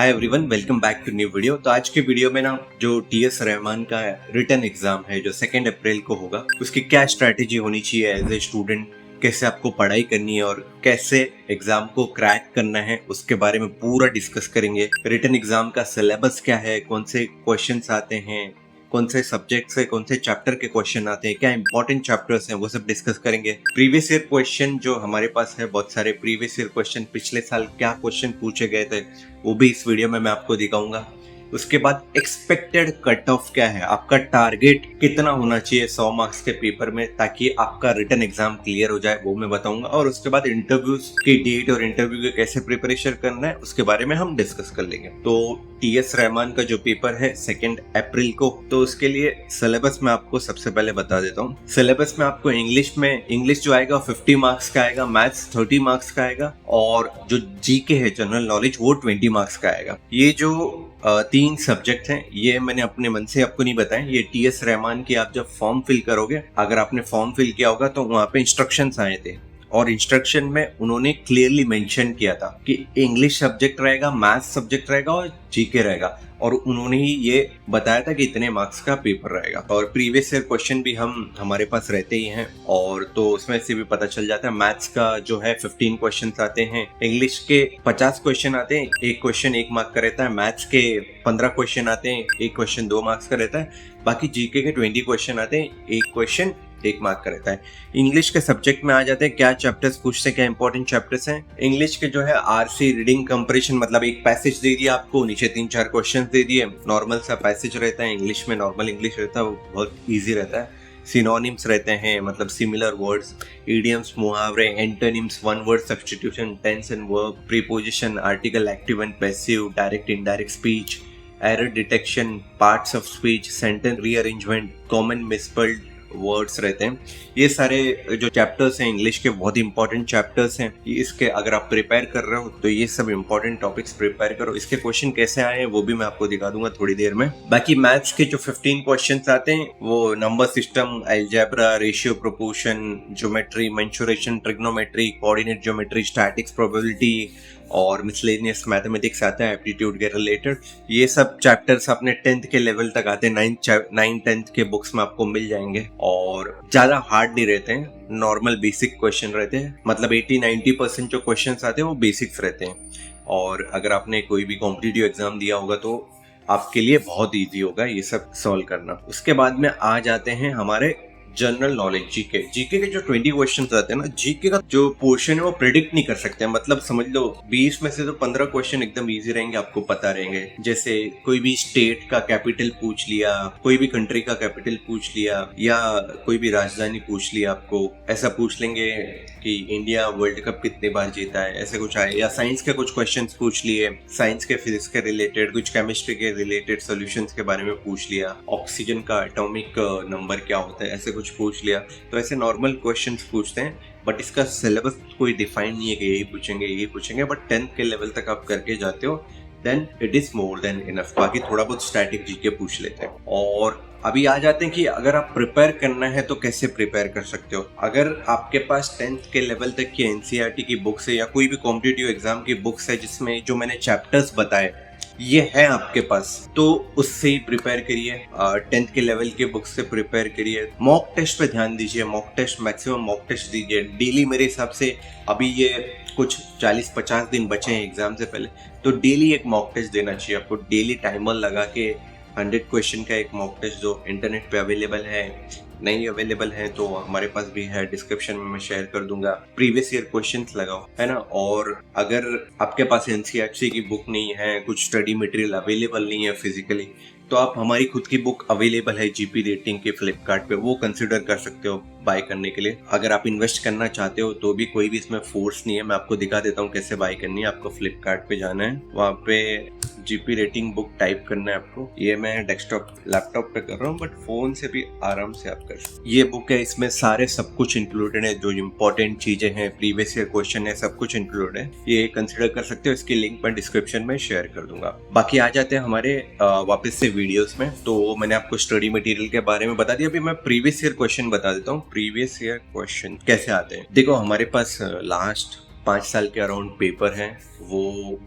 Hi everyone, welcome back to new video. तो आज के वीडियो में ना जो टीएस रहमान का रिटन एग्जाम है जो 2 अप्रैल को होगा, उसकी क्या स्ट्रैटेजी होनी चाहिए एज ए स्टूडेंट, कैसे आपको पढ़ाई करनी है और कैसे एग्जाम को क्रैक करना है, उसके बारे में पूरा डिस्कस करेंगे। रिटन एग्जाम का सिलेबस क्या है, कौन से क्वेश्चंस आते हैं, कौन से सब्जेक्ट से कौन से चैप्टर के क्वेश्चन आते हैं, क्या इंपॉर्टेंट चैप्टर्स हैं, वो सब डिस्कस करेंगे। प्रीवियस ईयर क्वेश्चन जो हमारे पास है, बहुत सारे प्रीवियस ईयर क्वेश्चन, पिछले साल क्या क्वेश्चन पूछे गए थे, वो भी इस वीडियो में मैं आपको दिखाऊंगा। उसके बाद एक्सपेक्टेड कट ऑफ क्या है, आपका टारगेट कितना होना चाहिए 100 मार्क्स के पेपर में, ताकि आपका रिटन एग्जाम क्लियर हो जाए, वो मैं बताऊंगा। और उसके बाद इंटरव्यूज की डेट और इंटरव्यू के कैसे प्रिपरेशन करना है, उसके बारे में हम डिस्कस कर लेंगे। तो टीएस रहमान का जो पेपर है 2 अप्रैल को, तो उसके लिए सिलेबस मैं आपको सबसे पहले बता देता हूँ। सिलेबस में आपको इंग्लिश जो आएगा 50 मार्क्स का आएगा, मैथ्स 30 मार्क्स का आएगा, और जो जीके है जनरल नॉलेज वो 20 मार्क्स का आएगा। ये जो 3 सब्जेक्ट हैं, ये मैंने अपने मन से आपको नहीं बताए। ये टीएस रहमान की आप जब फॉर्म फिल करोगे, अगर आपने फॉर्म फिल किया होगा तो वहाँ पे इंस्ट्रक्शंस आए थे, और इंस्ट्रक्शन में उन्होंने क्लियरली मेंशन किया था कि इंग्लिश सब्जेक्ट रहेगा, मैथ्स सब्जेक्ट रहेगा और जीके रहेगा, और उन्होंने ही ये बताया था कि इतने मार्क्स का पेपर रहेगा। और प्रीवियस ईयर क्वेश्चन भी हमारे पास रहते ही हैं, और तो उसमें से भी पता चल जाता है। मैथ्स का जो है 15 क्वेश्चन आते हैं, इंग्लिश के 50 क्वेश्चन आते हैं, एक क्वेश्चन 1 मार्क का रहता है, मैथ्स के 15 क्वेश्चन आते हैं, एक क्वेश्चन 2 मार्क्स का रहता है, बाकी जीके के 20 क्वेश्चन आते हैं, एक क्वेश्चन 1 मार्क का रहता है। इंग्लिश के सब्जेक्ट में आ जाते हैं, क्या चैप्टर्स पूछते हैं, क्या इंपॉर्टेंट चैप्टर्स हैं। इंग्लिश के जो है आरसी रीडिंग कंपैरिजन, मतलब एक पैसेज दे दिया आपको, नीचे 3-4 क्वेश्चन दे दिए, नॉर्मल सा पैसेज रहता है, इंग्लिश में नॉर्मल इंग्लिश रहता है, वो बहुत ईजी रहता है। सिनोनिम्स रहते हैं, मतलब सिमिलर वर्ड्स, इडियम्स, मुहावरे, antonyms, one word substitution, tense and verb, preposition, article, active and passive, direct indirect speech, error detection, parts of speech, sentence rearrangement, common misspelled words रहते हैं। ये सारे जो चैप्टर्स हैं इंग्लिश के, बहुत इंपॉर्टेंट चैप्टर्स हैं। इसके अगर आप प्रिपेयर कर रहे हो तो ये सब इंपॉर्टेंट टॉपिक्स प्रिपेयर करो। इसके क्वेश्चन कैसे आए हैं वो भी मैं आपको दिखा दूंगा थोड़ी देर में। बाकी मैथ्स के जो 15 क्वेश्चंस आते हैं, वो number system, algebra, ratio, proportion, geometry, mensuration, trigonometry, coordinate geometry, statics, probability और मिसलेनियस मैथमेटिक्स आता है एप्टीट्यूड के रिलेटेड। ये सब चैप्टर्स अपने 10th के लेवल तक आते हैं, 9th-10th के बुक्स में आपको मिल जाएंगे, और ज्यादा हार्ड नहीं रहते हैं, नॉर्मल बेसिक क्वेश्चन रहते हैं। मतलब 80-90% जो क्वेश्चंस आते हैं वो बेसिक्स रहते हैं, और अगर आपने कोई भी कॉम्पिटिटिव एग्जाम दिया होगा तो आपके लिए बहुत ईजी होगा ये सब सॉल्व करना। उसके बाद में आ जाते हैं हमारे जनरल नॉलेज, जीके के जो 20 क्वेश्चन आते हैं ना, जीके का जो पोर्शन है वो प्रेडिक्ट नहीं कर सकते हैं। मतलब समझ लो 20 में से तो 15 क्वेश्चन एकदम इजी रहेंगे, आपको पता रहेंगे। जैसे कोई भी स्टेट का कैपिटल पूछ लिया, कोई भी कंट्री का कैपिटल पूछ लिया, या कोई भी राजधानी पूछ लिया, आपको ऐसा पूछ लेंगे कि इंडिया वर्ल्ड कप कितने बार जीता है, ऐसे कुछ आए। या साइंस के कुछ क्वेश्चन पूछ लिए, साइंस के, फिजिक्स के रिलेटेड, कुछ केमिस्ट्री के रिलेटेड सोल्यूशंस के बारे में पूछ लिया, ऑक्सीजन का एटॉमिक नंबर क्या होता है, ऐसे कुछ पूछ लिया। तो ऐसे नॉर्मल क्वेश्चंस पूछते हैं, बट इसका सिलेबस कोई डिफाइन नहीं है कि यही पूछेंगे। बट 10th के लेवल तक आप करके जाते हो, then it is more than enough. बाकी थोड़ा बहुत स्टैटिक जीके पूछ लेते हैं। और अभी आ जाते हैं कि अगर आप प्रिपेयर करना है तो कैसे प्रिपेयर कर सकते हो। अगर आपके पास 10th के लेवल तक की एनसीईआरटी की बुक्स है, या कोई भी कॉम्पिटिटिव एग्जाम की बुक्स है जिसमें जो मैंने चैप्टर्स बताए ये है आपके पास, तो उससे ही प्रिपेयर करिए। 10th के लेवल के बुक से प्रिपेयर करिए। मॉक टेस्ट पे ध्यान दीजिए, mock test, maximum mock test दीजिए डेली। मेरे हिसाब से अभी ये कुछ 40-50 दिन बचे हैं एग्जाम से पहले, तो डेली एक मॉक टेस्ट देना चाहिए आपको। डेली टाइमर लगा के 100 क्वेश्चन का एक मॉक टेस्ट, जो इंटरनेट पे अवेलेबल है, नहीं अवेलेबल है तो हमारे पास भी है, डिस्क्रिप्शन में मैं शेयर कर दूंगा। प्रीवियस ईयर क्वेश्चंस लगाओ, है ना। और अगर आपके पास एनसीईआरटी की बुक नहीं है, कुछ स्टडी मटेरियल अवेलेबल नहीं है फिजिकली, तो आप हमारी खुद की बुक अवेलेबल है जीपी रेटिंग के फ्लिपकार्ट पे, वो कंसिडर कर सकते हो बाय करने के लिए। अगर आप इन्वेस्ट करना चाहते हो तो भी कोई भी इसमें फोर्स नहीं है, मैं आपको दिखा देता हूँ कैसे बाय करनी है। आपको फ्लिपकार्ट पे जाना है, वहाँ पे जीपी रेटिंग बुक टाइप करना है आपको। ये मैं डेस्कटॉप लैपटॉप पे कर रहा हूँ, बट फोन से भी आराम से आप कर सकते। ये बुक है, इसमें सारे सब कुछ इंक्लूडेड है, जो इम्पोर्टेंट चीजें हैं, प्रीवियस ईयर क्वेश्चन है, सब कुछ इंक्लूड है। ये कंसिडर कर सकते हो, इसकी लिंक मैं डिस्क्रिप्शन में शेयर कर दूंगा। बाकी आ जाते हैं हमारे वापस से वीडियोस में। तो मैंने आपको स्टडी मटेरियल के बारे में बता दिया, अभी मैं प्रीवियस ईयर क्वेश्चन बता देता हूँ। प्रीवियस ईयर क्वेश्चन कैसे आते हैं, देखो हमारे पास लास्ट 5 साल के अराउंड पेपर है, वो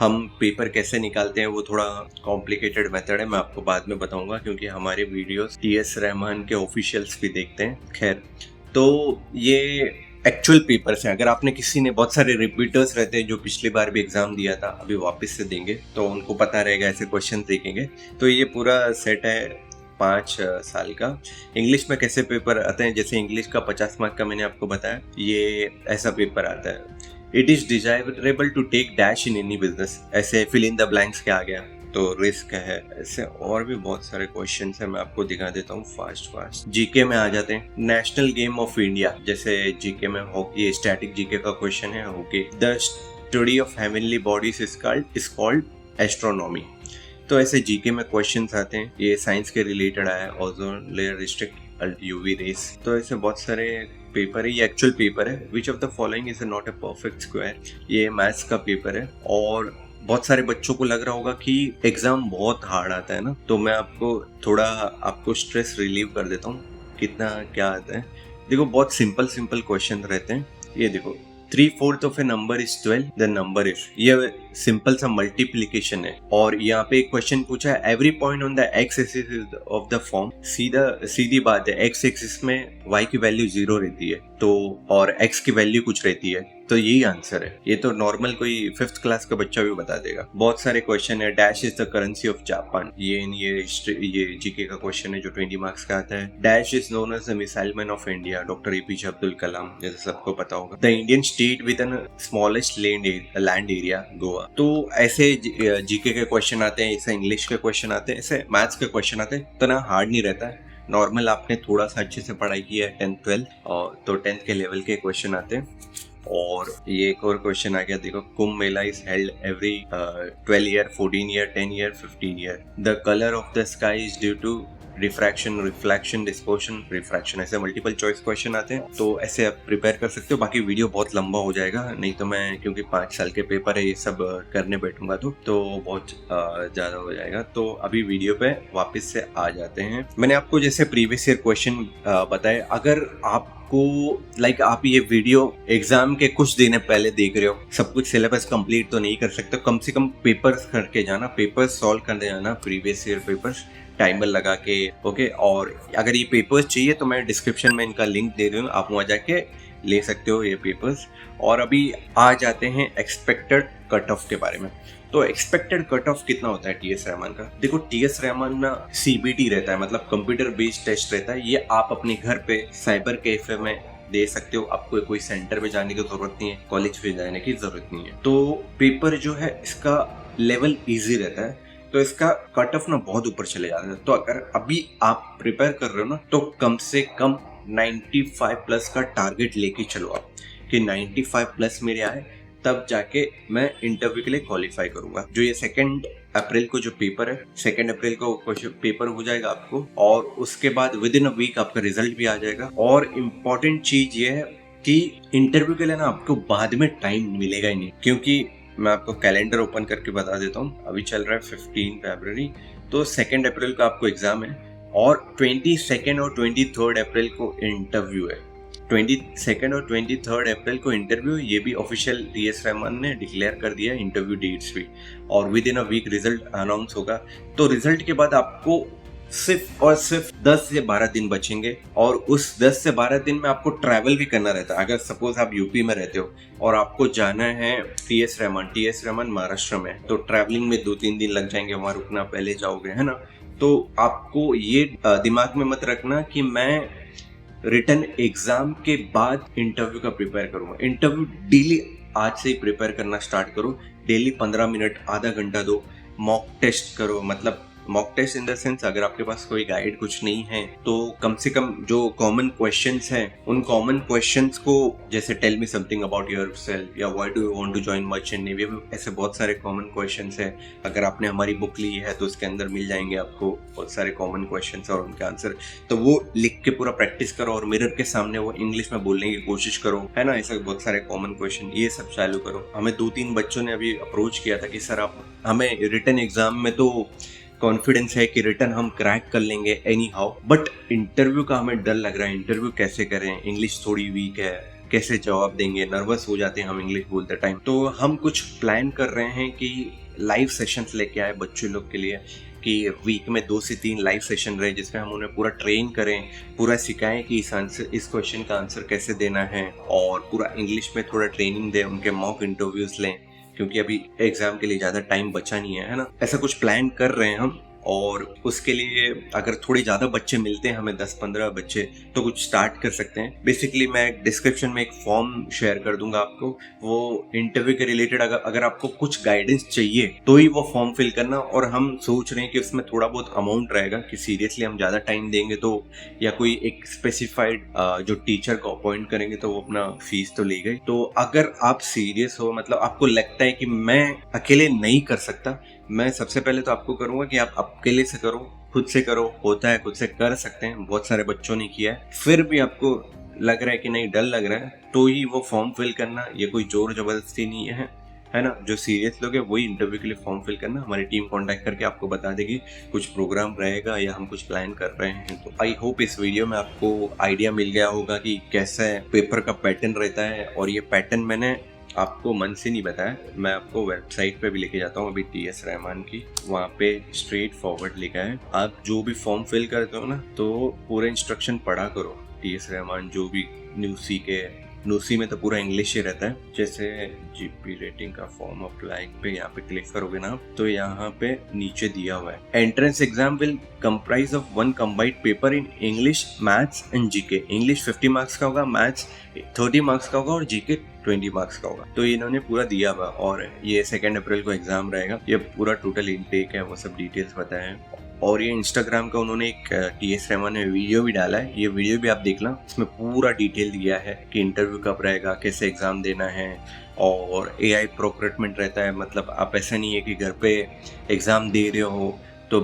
हम पेपर कैसे निकालते हैं वो थोड़ा कॉम्प्लिकेटेड मेथड है, मैं आपको बाद में बताऊंगा क्योंकि हमारे वीडियोस टीएस रहमान के ऑफिशियल्स भी देखते हैं। खैर, तो ये एक्चुअल पेपर्स हैं। अगर आपने किसी ने, बहुत सारे रिपीटर्स रहते हैं जो पिछली बार भी एग्जाम दिया था, अभी वापस से देंगे, तो उनको पता रहेगा ऐसे क्वेश्चन देखेंगे। तो ये पूरा सेट है 5 साल का। इंग्लिश में कैसे पेपर आते हैं, जैसे इंग्लिश का 50 मार्क का मैंने आपको बताया, ये ऐसा पेपर आता है। It is desirable to take dash in any business, ऐसे फिल इन द ब्लैंक्स के आ गया तो रिस्क है। ऐसे और भी बहुत सारे क्वेश्चन है, मैं आपको दिखा देता हूँ फास्ट। जीके में आ जाते हैं। नेशनल गेम ऑफ इंडिया, जैसे जीके में हॉकी, स्टैटिक जीके का क्वेश्चन है hockey. The study of heavenly bodies is called astronomy. तो ऐसे जीके में क्वेश्चंस आते हैं। ये साइंस के रिलेटेड आया, ozone layer restrict UV rays. तो ऐसे बहुत सारे पेपर है। ये एक्चुअल पेपर है। Which of the following is not a perfect square, ये मैथ्स का पेपर है। और बहुत सारे बच्चों को लग रहा होगा कि एग्जाम बहुत हार्ड आता है ना, तो मैं आपको आपको स्ट्रेस रिलीव कर देता हूँ कितना क्या आता है। देखो, बहुत सिंपल क्वेश्चन रहते हैं। ये देखो, 3/4 of a number is 12, the number is, ये सिंपल सा मल्टीप्लीकेशन है। और यहाँ पे एक क्वेश्चन पूछा है, every point on the x axis of the form, सीधी बात है, एक्स एक्सिस में y की वैल्यू 0 रहती है तो, और x की वैल्यू कुछ रहती है, तो यही आंसर है। ये तो नॉर्मल कोई 5th क्लास का बच्चा भी बता देगा। बहुत सारे क्वेश्चन है। Dash is the currency of Japan, ये जीके का क्वेश्चन है जो 20 मार्क्स का आता है। Dash is known as the missile man of India, doctor APJ Abdul Kalam, जैसे सबको पता होगा। The Indian state with an smallest land area, Goa. तो ऐसे जीके के क्वेश्चन आते हैं, ऐसे इंग्लिश के क्वेश्चन आते हैं, ऐसे मैथ्स के क्वेश्चन आते हैं। इतना हार्ड नहीं रहता है। नॉर्मल आपने थोड़ा सा अच्छे से पढ़ाई की है 10th 12 और तो 10th के लेवल के क्वेश्चन आते हैं। और ये एक और क्वेश्चन आ गया, देखो, Kumbh Mela is held every 12 year, 14 year, 10 year, 15 year. The colour of the sky is due to refraction, reflection, dispersion, refraction. ऐसे मल्टीपल चॉइस क्वेश्चन आते हैं, तो ऐसे आप प्रिपेयर कर सकते हो। बाकी वीडियो बहुत लंबा हो जाएगा, नहीं तो मैं, क्योंकि 5 साल के पेपर है, ये सब करने बैठूंगा तो बहुत ज्यादा हो जाएगा। तो अभी वीडियो पे वापस से आ जाते हैं। मैंने आपको जैसे प्रीवियस ईयर क्वेश्चन बताए, अगर आपको आप ये वीडियो एग्जाम के कुछ दिन पहले देख रहे हो, सब कुछ सिलेबस कंप्लीट तो नहीं कर सकते, कम से कम पेपर्स करके जाना, पेपर्स सॉल्व करने जाना, प्रीवियस ईयर पेपर्स टाइमर लगा के। ओके, और अगर ये पेपर्स चाहिए तो मैं डिस्क्रिप्शन में इनका लिंक दे रही हूँ, आप वहाँ जाके ले सकते हो ये पेपर्स। और अभी आ जाते हैं एक्सपेक्टेड कट ऑफ के बारे में। तो एक्सपेक्टेड कट ऑफ कितना होता है टीएस रहमान का? देखो, टीएस रहमान ना सीबीटी रहता है, मतलब कंप्यूटर बेस्ड टेस्ट रहता है। ये आप अपने घर पे साइबर कैफे में दे सकते हो, आपको कोई सेंटर में जाने की जरूरत नहीं है, कॉलेज में जाने की जरूरत नहीं है। तो पेपर जो है इसका लेवल इजी रहता है, तो इसका कट ऑफ ना बहुत ऊपर चले जाता है। तो अगर अभी आप प्रिपेयर कर रहे हो ना, तो कम से कम 95 प्लस का टारगेट लेके चलो आप, कि 95 प्लस मेरे आए, तब जाके मैं इंटरव्यू के लिए क्वालिफाई करूंगा। जो ये 2 अप्रैल को जो पेपर है, 2 अप्रैल को पेपर हो जाएगा आपको, और उसके बाद विद इन अ वीक आपका रिजल्ट भी आ जाएगा। और इम्पोर्टेंट चीज ये है कि इंटरव्यू के लिए ना आपको बाद में टाइम मिलेगा ही नहीं, क्योंकि मैं आपको कैलेंडर ओपन करके बता देता हूँ। अभी चल रहा है 15 फरवरी, तो 2 अप्रैल का आपको एग्जाम है, और 22 और 23 अप्रैल को इंटरव्यू है। 22 और 23 अप्रैल को इंटरव्यू, ये भी ऑफिशियल टीएस रहमान ने डिक्लेयर कर दिया है इंटरव्यू डेट्स भी। और within a week result announce होगा। तो रिजल्ट के बाद आपको सिर्फ और सिर्फ 10 से 12 दिन बचेंगे, और उस 10 से 12 दिन में आपको ट्रैवल भी करना रहता है। अगर सपोज आप यूपी में रहते हो और आपको जाना है टीएस रहमान महाराष्ट्र में, तो ट्रैवलिंग में 2-3 दिन लग जाएंगे, वहां रुकना, पहले जाओगे, है ना। तो आपको ये दिमाग में मत रखना कि मैं रिटन एग्जाम के बाद इंटरव्यू का प्रिपेयर करूंगा। इंटरव्यू डेली आज से ही प्रिपेयर करना स्टार्ट करो। डेली 15 मिनट, आधा घंटा दो, मॉक टेस्ट करो। मतलब mock test in the sense, अगर आपके पास कोई गाइड कुछ नहीं है, तो कम से कम जो कॉमन क्वेश्चंस हैं, उन कॉमन क्वेश्चंस को, जैसे tell me something about yourself, या why do you want to join merchant navy, ऐसे बहुत सारे कॉमन क्वेश्चंस हैं। अगर आपने हमारी बुक ली है तो उसके अंदर मिल जाएंगे आपको बहुत सारे कॉमन क्वेश्चंस और उनके आंसर। तो वो लिख के पूरा प्रैक्टिस करो, और मिरर के सामने वो इंग्लिश में बोलने की कोशिश करो, है ना। ऐसे बहुत सारे कॉमन क्वेश्चन, ये सब चालू करो। हमें 2-3 बच्चों ने अभी अप्रोच किया था कि सर आप हमें रिटन एग्जाम में तो कॉन्फिडेंस है कि रिटर्न हम क्रैक कर लेंगे एनी हाउ, बट इंटरव्यू का हमें डर लग रहा है, इंटरव्यू कैसे करें, इंग्लिश थोड़ी वीक है, कैसे जवाब देंगे, नर्वस हो जाते हैं हम इंग्लिश बोलते टाइम। तो हम कुछ प्लान कर रहे हैं कि लाइव सेशंस लेके आए बच्चों लोग के लिए, कि वीक में 2 से 3 लाइव सेशन रहे जिसमें हम उन्हें पूरा ट्रेन करें, पूरा सिखाएं कि इस क्वेश्चन का आंसर कैसे देना है, और पूरा इंग्लिश में थोड़ा ट्रेनिंग दें, उनके मॉक इंटरव्यूज लें, क्योंकि अभी एग्जाम के लिए ज़्यादा टाइम बचा नहीं है ना। ऐसा कुछ प्लान कर रहे हैं हम, और उसके लिए अगर थोड़े ज़्यादा बच्चे मिलते हैं हमें, 10-15 बच्चे, तो कुछ स्टार्ट कर सकते हैं। बेसिकली मैं डिस्क्रिप्शन में एक फॉर्म शेयर कर दूंगा आपको, वो इंटरव्यू के रिलेटेड अगर आपको कुछ गाइडेंस चाहिए तो ही वो फॉर्म फिल करना। और हम सोच रहे हैं कि उसमें थोड़ा बहुत अमाउंट रहेगा, कि सीरियसली हम ज़्यादा टाइम देंगे तो, या कोई एक स्पेसिफाइड जो टीचर को अपॉइंट करेंगे तो वो अपना फीस तो ले गई। तो अगर आप सीरियस हो, मतलब आपको लगता है कि मैं अकेले नहीं कर सकता, मैं सबसे पहले तो आपको करूंगा कि आप अकेले से करो, खुद से करो, होता है खुद से कर सकते हैं, बहुत सारे बच्चों ने किया है। फिर भी आपको लग रहा है कि नहीं, डर लग रहा है, तो ही वो फॉर्म फिल करना, ये कोई जोर जबरदस्ती नहीं है ना। जो सीरियस लोग हैं वही इंटरव्यू के लिए फॉर्म फिल करना। हमारी टीम कांटेक्ट करके आपको बता देगी कुछ प्रोग्राम रहेगा या हम कुछ प्लान कर रहे हैं। तो आई होप इस वीडियो में आपको आइडिया मिल गया होगा कि कैसा पेपर का पैटर्न रहता है। और ये पैटर्न मैंने आपको मन से नहीं बताया, मैं आपको वेबसाइट पे भी लेके जाता हूँ अभी TS रहमान की, वहाँ पे स्ट्रेट फॉरवर्ड लिखा है। आप जो भी फॉर्म फिल करते हो ना, तो पूरे इंस्ट्रक्शन पढ़ा करो। TS रहमान जो भी न्यूसी में तो पूरा इंग्लिश ही रहता है। जैसे GP रेटिंग का फॉर्म अप्लाई पे यहाँ पे क्लिक करोगे ना, तो यहाँ पे नीचे दिया हुआ है, entrance exam will comprise of 1 combined paper in English, maths and GK. English 50 marks का होगा, मैथ्स 30 मार्क्स का होगा और जीके 20 मार्क्स का होगा। तो इन्होंने पूरा दिया हुआ, और ये 2 अप्रैल को एग्जाम रहेगा। ये पूरा टोटल इनटेक है, वो सब डिटेल्स बताए हैं। और ये इंस्टाग्राम का उन्होंने एक TS रहमान ने वीडियो भी डाला है, ये वीडियो भी आप देखना, इसमें पूरा डिटेल दिया है कि इंटरव्यू कब रहेगा, कैसे एग्जाम देना है, और AI प्रोक्रूटमेंट रहता है। मतलब आप ऐसा नहीं है कि घर पे एग्जाम दे रहे हो तो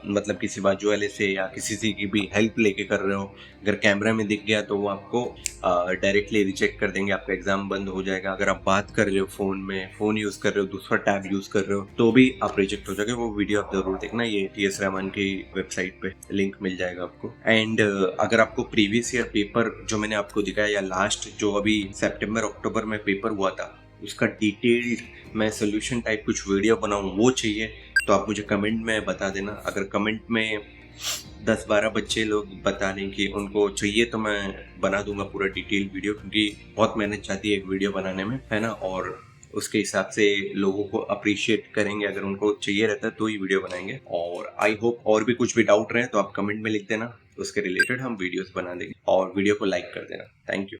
मतलब किसी बाजू वाले से या किसी से की भी हेल्प लेके कर रहे हो, अगर कैमरा में दिख गया तो वो आपको डायरेक्टली रिजेक्ट कर देंगे, आपका एग्जाम बंद हो जाएगा। अगर आप बात कर रहे हो फोन यूज कर रहे हो, दूसरा टैब यूज कर रहे हो, तो भी आप रिजेक्ट हो जाओगे। वो वीडियो आप जरूर देखना, ये TS रहमान की वेबसाइट पे लिंक मिल जाएगा आपको। एंड अगर आपको प्रीवियस ईयर पेपर जो मैंने आपको दिखाया, या लास्ट जो अभी सितंबर अक्टूबर में पेपर हुआ था, उसका डिटेल्ड मैं सोल्यूशन टाइप कुछ वीडियो बनाऊं, वो चाहिए तो आप मुझे कमेंट में बता देना। अगर कमेंट में 10-12 बच्चे लोग बता दें कि उनको चाहिए, तो मैं बना दूंगा पूरा डिटेल वीडियो, क्योंकि बहुत मेहनत चाहती है एक वीडियो बनाने में, है ना। और उसके हिसाब से लोगों को अप्रिशिएट करेंगे, अगर उनको चाहिए रहता है तो ही वीडियो बनाएंगे। और आई होप और भी कुछ भी डाउट रहे तो आप कमेंट में लिख देना, उसके रिलेटेड हम वीडियोस बना देंगे। और वीडियो को लाइक कर देना। Thank you.